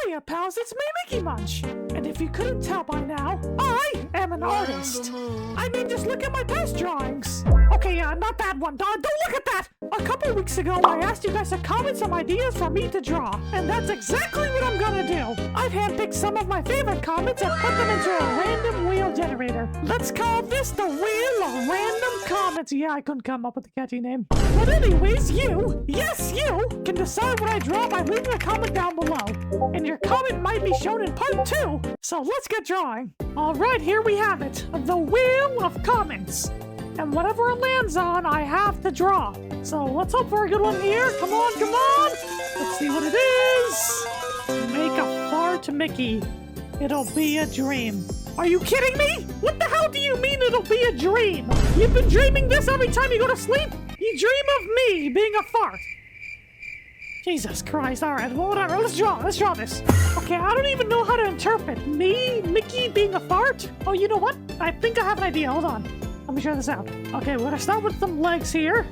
Hiya, pals, it's me, MickeyMunch. And if you couldn't tell by now, I am an artist. I mean, just look at my past drawings. Okay, not that one. Don't look at that. A couple weeks ago, I asked you guys to comment some ideas for me to draw. And that's exactly what I'm gonna do. I've handpicked some of my favorite comments and put them into a random wheel generator. Let's call this the Wheel of Random Comments. Yeah, I couldn't come up with a catchy name. But anyways, you, yes, you, can decide what I draw by leaving a comment down below. And your comment might be shown in part 2. So let's get drawing. Alright, here we have it. The Wheel of Comments. And whatever it lands on, I have to draw. So let's hope for a good one here. Come on, come on. Let's see what it is. Make a fart Mickey. It'll be a dream. Are you kidding me? What the hell do you mean it'll be a dream? You've been dreaming this every time you go to sleep? You dream of me being a fart. Jesus Christ, alright, well, whatever, let's draw this. Okay, I don't even know how to interpret. Me, Mickey, being a fart? Oh, you know what? I think I have an idea, hold on. Let me try this out. Okay, we're gonna start with some legs here.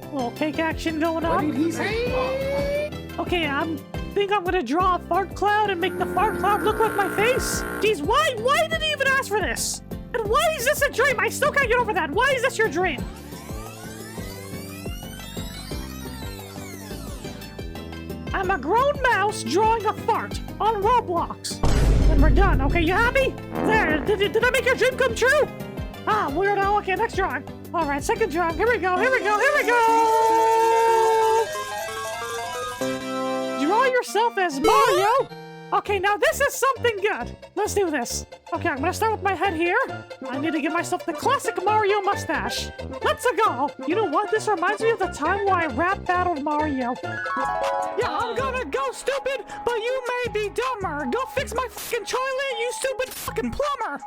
A little cake action going on. What did he say? Okay, I think I'm gonna draw a fart cloud and make the fart cloud look like my face. Jeez, why did he even ask for this? And why is this a dream? I still can't get over that. Why is this your dream? I'm a grown mouse drawing a fart on Roblox. And we're done. Okay, you happy? There, did I make your dream come true? Ah, weirdo. Okay, next drawing. All right, second drawing. Here we go. Draw yourself as Mario. Okay, now this is something good. Let's do this. Okay, I'm gonna start with my head here. I need to give myself the classic Mario mustache. Let's go. You know what? This reminds me of the time where I rap battled Mario. Yeah, I'm gonna go, stupid, but you may be dumber. Go fix my fucking toilet, you stupid fucking plumber.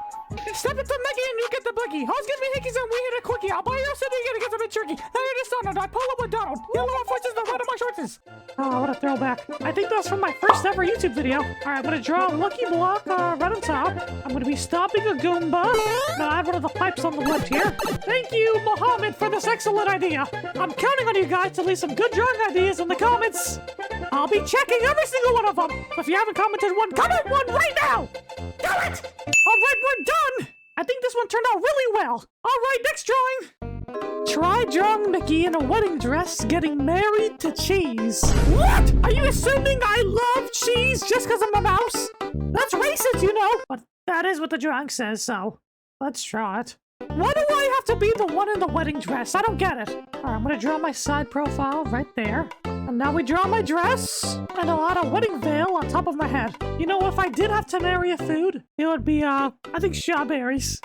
Step into Mickey and you get the blicky. How's gonna be hickeys and we hit a quickie. I'll buy your city, you gotta get some turkey. Now you're just Donald. I pull up with Donald. Yellow voices, the red of my shorts. Oh, what a throwback. I think that was from my first ever YouTube video. Alright, I'm gonna draw a lucky block right on top. I'm gonna be stopping a Goomba. Now add one of the pipes on the left here. Thank you, Mohammed, for this excellent idea. I'm counting on you guys to leave some good drawing ideas in the comments. I'll be checking every single one of them. If you haven't commented one, comment one right now. Do it! Alright, we're done. I think this one turned out really well. Alright, next drawing. Try drawing Mickey in a wedding dress getting married to cheese. What? Are you assuming I love cheese just because I'm a mouse? That's racist, you know. But that is what the drawing says, so let's draw it. Why do I have to be the one in the wedding dress? I don't get it. Alright, I'm gonna draw my side profile right there. And now we draw my dress and I'll add a wedding veil on top of my head. You know, if I did have to marry a food, it would be, I think strawberries.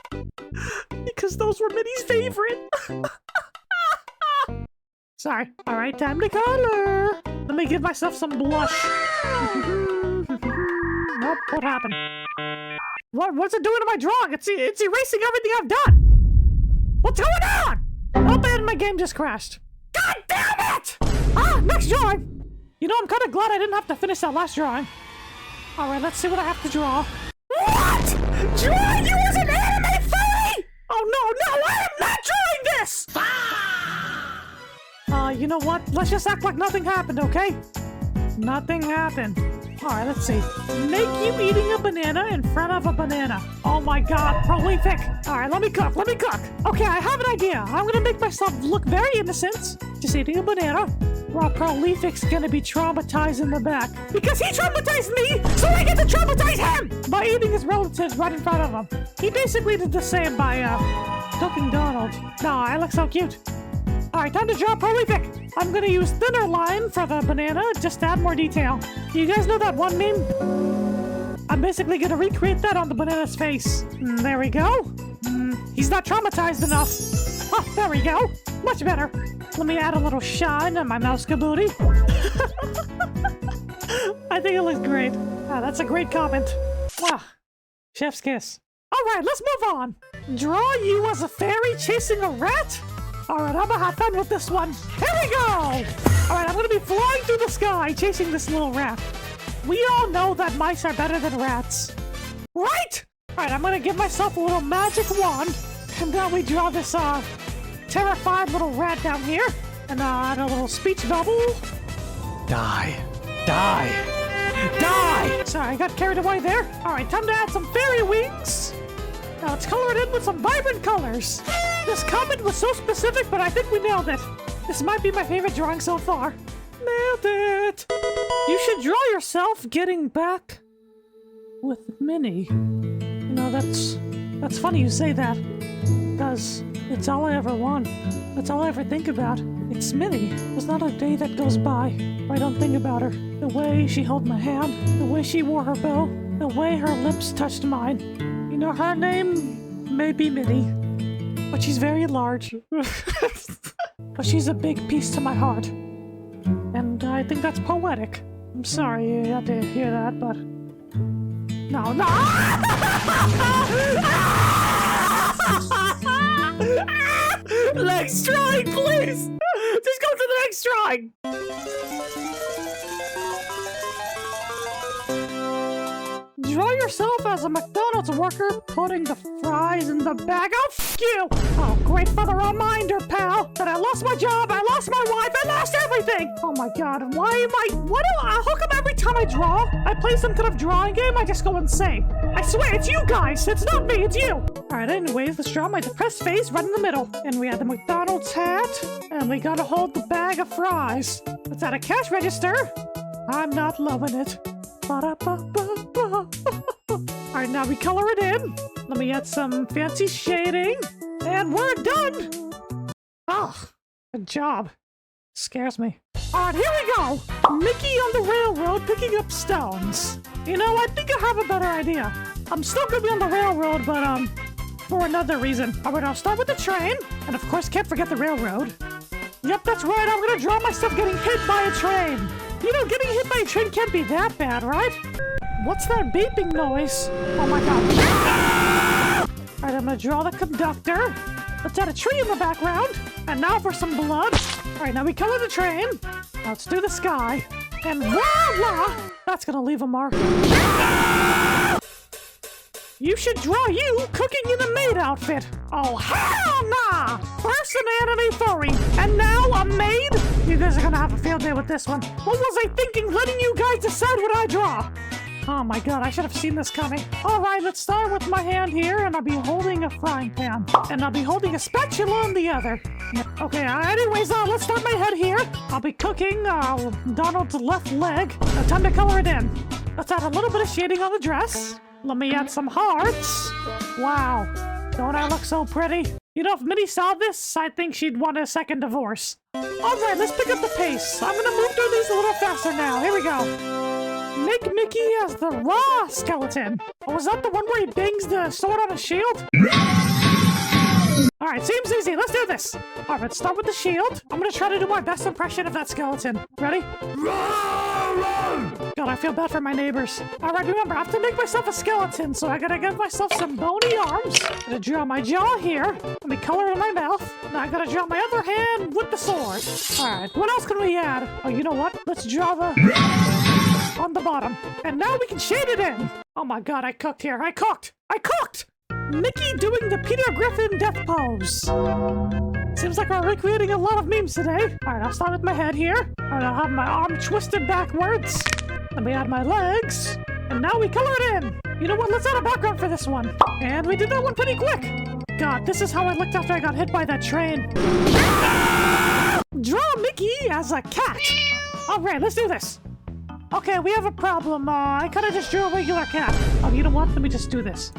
Because those were Minnie's favorite. Sorry. Alright, time to color. Let me give myself some blush. Nope, what happened? What's it doing to my drawing? It's erasing everything I've done. What's going on? Oh man, my game just crashed. God damn it! Ah, next drawing. You know, I'm kind of glad I didn't have to finish that last drawing. Alright, let's see what I have to draw. What? Drawing you as an anime furry? Oh no, I am not drawing this! You know what? Let's just act like nothing happened, okay? Nothing happened. Alright, let's see. Make you eating a banana in front of a banana. Oh my god, prolific. Alright, let me cook. Okay, I have an idea. I'm gonna make myself look very innocent. Just eating a banana. While Prolific's gonna be traumatized in the back. Because he traumatized me, so I get to traumatize him! By eating his relatives right in front of him. He basically did the same by, cooking Donald. No, I look so cute. Alright, time to draw Prolific. I'm gonna use thinner line for the banana, just to add more detail. You guys know that one meme? I'm basically gonna recreate that on the banana's face. There we go. He's not traumatized enough. Oh, there we go. Much better. Let me add a little shine on my mouse caboodie. I think it looks great. That's a great comment. Wow. Chef's kiss. Alright, let's move on. Draw you as a fairy chasing a rat? Alright, I'm gonna have fun with this one. Here we go! Alright, I'm gonna be flying through the sky chasing this little rat. We all know that mice are better than rats. Right? Alright, I'm gonna give myself a little magic wand. And now we draw this, terrified little rat down here. And add a little speech bubble. Die. Die! Sorry, I got carried away there. All right, time to add some fairy wings. Now let's color it in with some vibrant colors. This comment was so specific, but I think we nailed it. This might be my favorite drawing so far. Nailed it! You should draw yourself getting back with Minnie. You know, that's funny you say that. Because it's all I ever want. That's all I ever think about. It's Minnie. There's not a day that goes by where I don't think about her. The way she held my hand, the way she wore her bow, the way her lips touched mine. You know, her name may be Minnie, but she's very large. But she's a big piece to my heart. And I think that's poetic. I'm sorry you had to hear that, but... No, no! Next drawing, please! Just go to the next drawing! Draw yourself as a McDonald's worker putting the fries in the bag. Oh, f*** you! Oh, great for the reminder, pal, that I lost my job, I lost my wife, I lost everything! Oh my god, how come every time I draw, I play some kind of drawing game, I just go insane? I swear, it's you guys! It's not me, it's you! Alright, anyways, let's draw my depressed face right in the middle. And we had the McDonald's hat, and we gotta hold the bag of fries. Let's add a cash register. I'm not loving it. Ba-da-ba-ba-ba. Alright, now we color it in. Let me add some fancy shading. And we're done! Oh, good job. Scares me. Alright, here we go! Mickey on the railroad picking up stones. You know, I think I have a better idea. I'm still gonna be on the railroad, but, for another reason. Alright, I'll start with the train. And of course, can't forget the railroad. Yep, that's right, I'm gonna draw myself getting hit by a train. You know, getting hit by a train can't be that bad, right? What's that beeping noise? Oh my god. Alright, I'm gonna draw the conductor. Let's add a tree in the background. And now for some blood. Alright, now we color the train. Now let's do the sky. And voila! That's gonna leave a mark. You should draw you cooking in a maid outfit. Oh, hell nah! First an anime furry, and now a maid? You guys are gonna have a field day with this one. What was I thinking letting you guys decide what I draw? Oh my god, I should have seen this coming. Alright, let's start with my hand here, and I'll be holding a frying pan. And I'll be holding a spatula on the other. Okay, anyways, let's start my head here. I'll be cooking Donald's left leg. Now time to color it in. Let's add a little bit of shading on the dress. Let me add some hearts. Wow, don't I look so pretty? You know, if Minnie saw this, I think she'd want a second divorce. Alright, let's pick up the pace. I'm gonna move through these a little faster now. Here we go. Make Mickey as the raw skeleton. Oh, is that the one where he bangs the sword on his shield? Alright, seems easy. Let's do this. Alright, let's start with the shield. I'm gonna try to do my best impression of that skeleton. Ready? God, I feel bad for my neighbors. Alright, remember, I have to make myself a skeleton, so I gotta give myself some bony arms. I'm gonna draw my jaw here. Let me color in my mouth. Now I gotta draw my other hand with the sword. Alright, what else can we add? Oh, you know what? Let's draw the... on the bottom. And now we can shade it in. Oh my god, I cooked here. I cooked! Mickey doing the Peter Griffin death pose. Seems like we're recreating a lot of memes today. Alright, I'll start with my head here. Alright, I'll have my arm twisted backwards. Let me add my legs. And now we color it in. You know what? Let's add a background for this one. And we did that one pretty quick. God, this is how I looked after I got hit by that train. Draw Mickey as a cat. Alright, let's do this. Okay, we have a problem. I kinda just drew a regular cat. Oh, you know what? Let me just do this.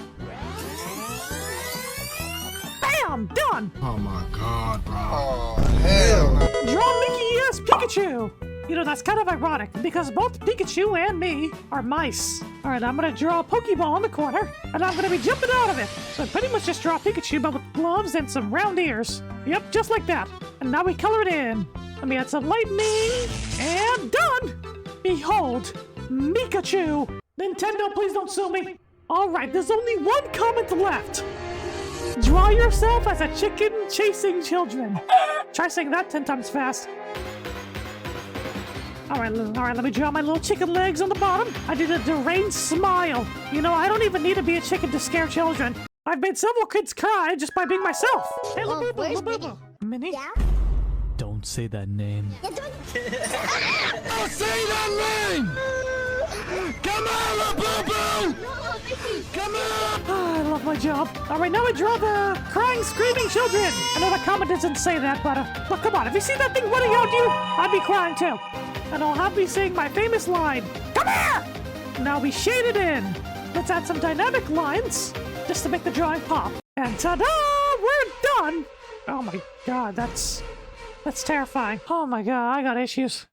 Bam! Done! Oh my god, bro. Oh, hell no. Draw Mickey as Pikachu! You know, that's kind of ironic, because both Pikachu and me are mice. Alright, I'm gonna draw a Pokeball in the corner, and I'm gonna be jumping out of it. So I pretty much just draw Pikachu, but with gloves and some round ears. Yep, just like that. And now we color it in. Let me add some lightning, and done! Behold, Mikachu! Nintendo, please don't sue me! Alright, there's only one comment left! Draw yourself as a chicken chasing children. Try saying that 10 times fast. Alright, let me draw my little chicken legs on the bottom. I did a deranged smile. You know, I don't even need to be a chicken to scare children. I've made several kids cry just by being myself. Hey, where's Minnie? Yeah? Don't say that name. Yeah, don't... Don't say that name! on, boo-boo! Come on! I love my job. All right, now I draw the crying, screaming children. I know the comment doesn't say that, but come on. If you see that thing running out you, I'd be crying too. And I'll have me saying my famous line, "Come here!" Now we shade it in. Let's add some dynamic lines just to make the drawing pop. And ta-da! We're done. Oh my god, that's terrifying. Oh my god, I got issues.